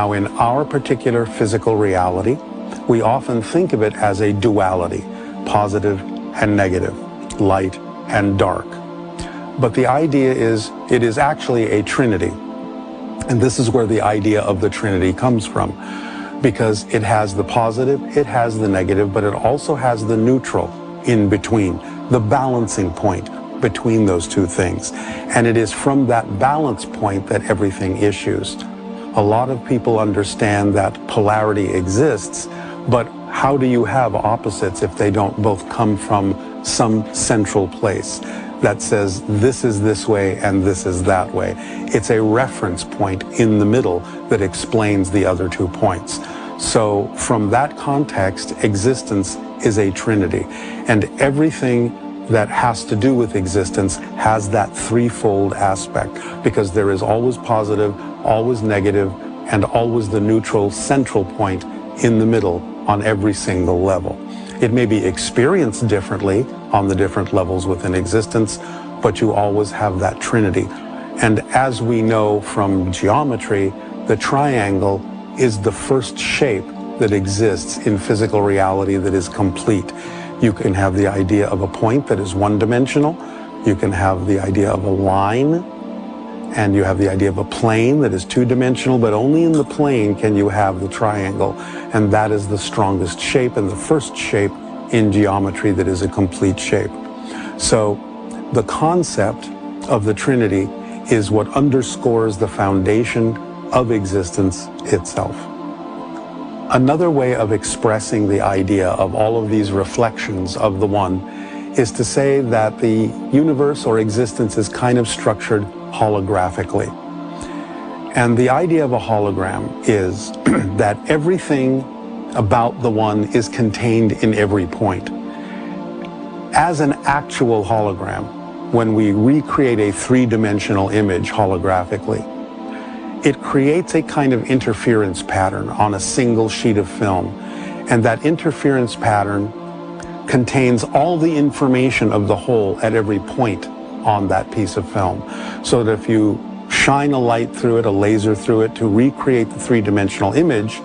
Now, in our particular physical reality, we often think of it as a duality, positive and negative, light and dark. But the idea is, it is actually a trinity. And this is where the idea of the Trinity comes from, because it has the positive, it has the negative, but it also has the neutral in between, the balancing point between those two things. And it is from that balance point that everything issues. A lot of people understand that polarity exists, but how do you have opposites if they don't both come from some central place that says this is this way and this is that way? It's a reference point in the middle that explains the other 2 points. So from that context, existence is a trinity, and everything that has to do with existence has that threefold aspect, because there is always positive, always negative, and always the neutral central point in the middle on every single level. It may be experienced differently on the different levels within existence, but you always have that trinity. And as we know from geometry, the triangle is the first shape that exists in physical reality that is complete. You can have the idea of a point that is one-dimensional, you can have the idea of a line, and you have the idea of a plane that is two-dimensional, but only in the plane can you have the triangle, and that is the strongest shape and the first shape in geometry that is a complete shape. So the concept of the Trinity is what underscores the foundation of existence itself. Another way of expressing the idea of all of these reflections of the One is to say that the universe or existence is kind of structured holographically. And the idea of a hologram is that everything about the One is contained in every point. As an actual hologram, when we recreate a three-dimensional image holographically, it creates a kind of interference pattern on a single sheet of film. And that interference pattern contains all the information of the whole at every point on that piece of film. So that if you shine a light through it, a laser through it, to recreate the three-dimensional image,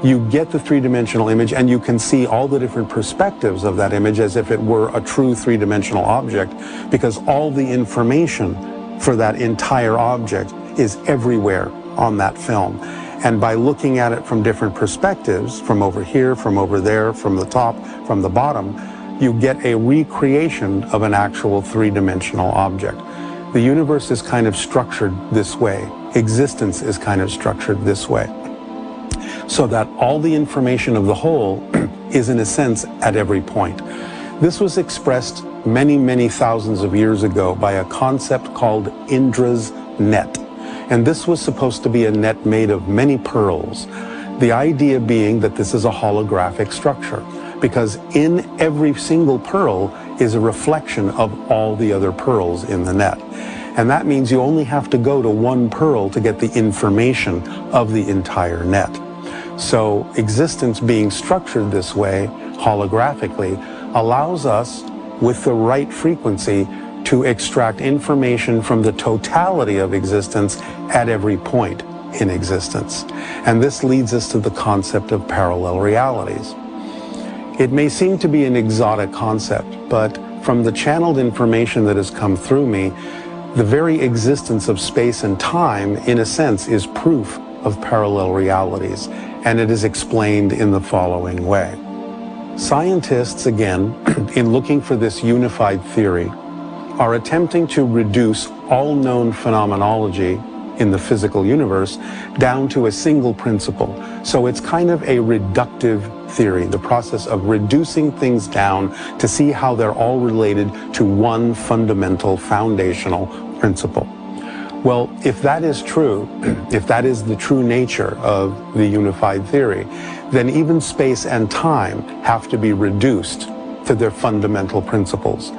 you get the three-dimensional image and you can see all the different perspectives of that image as if it were a true three-dimensional object, because all the information for that entire object is everywhere on that film. And by looking at it from different perspectives, from over here, from over there, from the top, from the bottom, you get a recreation of an actual three-dimensional object. The universe is kind of structured this way. Existence is kind of structured this way. So that all the information of the whole is, in a sense, at every point. This was expressed many, many thousands of years ago by a concept called Indra's net. And this was supposed to be a net made of many pearls. The idea being that this is a holographic structure, because in every single pearl is a reflection of all the other pearls in the net. And that means you only have to go to one pearl to get the information of the entire net. So existence being structured this way, holographically, allows us, with the right frequency, to extract information from the totality of existence at every point in existence. And this leads us to the concept of parallel realities. It may seem to be an exotic concept, but from the channeled information that has come through me, the very existence of space and time, in a sense, is proof of parallel realities, and it is explained in the following way. Scientists, again, in looking for this unified theory, are attempting to reduce all known phenomenology in the physical universe down to a single principle. So it's kind of a reductive theory, the process of reducing things down to see how they're all related to one fundamental foundational principle. Well, if that is true, if that is the true nature of the unified theory, then even space and time have to be reduced to their fundamental principles.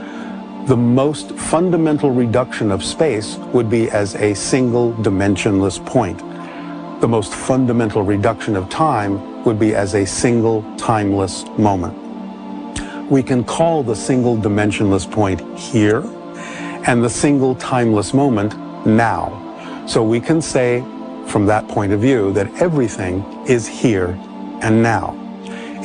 The most fundamental reduction of space would be as a single dimensionless point. The most fundamental reduction of time would be as a single timeless moment. We can call the single dimensionless point here and the single timeless moment now. So we can say from that point of view that everything is here and now.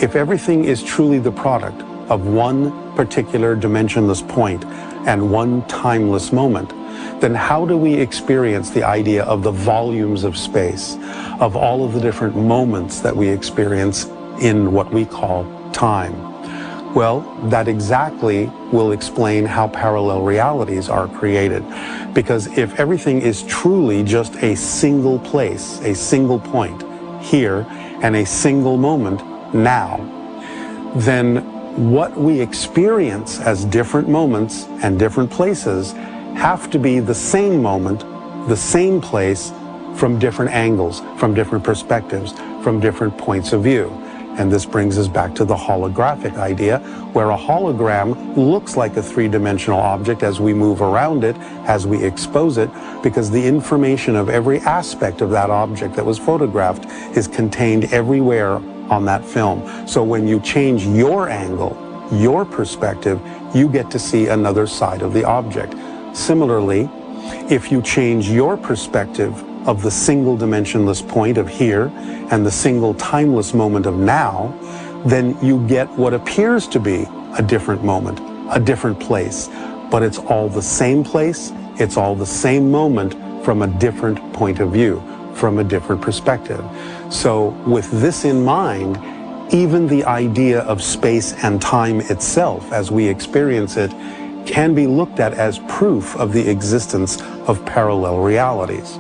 If everything is truly the product of one particular dimensionless point and one timeless moment, then how do we experience the idea of the volumes of space, of all of the different moments that we experience in what we call time? Well, that exactly will explain how parallel realities are created. Because if everything is truly just a single place, a single point, here, and a single moment, now, then what we experience as different moments and different places have to be the same moment, the same place, from different angles, from different perspectives, from different points of view. And this brings us back to the holographic idea, where a hologram looks like a three-dimensional object as we move around it, as we expose it, because the information of every aspect of that object that was photographed is contained everywhere on that film. So when you change your angle, your perspective, you get to see another side of the object. Similarly, if you change your perspective of the single dimensionless point of here and the single timeless moment of now, then you get what appears to be a different moment, a different place. But it's all the same place, it's all the same moment from a different point of view, from a different perspective. So with this in mind, even the idea of space and time itself as we experience it can be looked at as proof of the existence of parallel realities.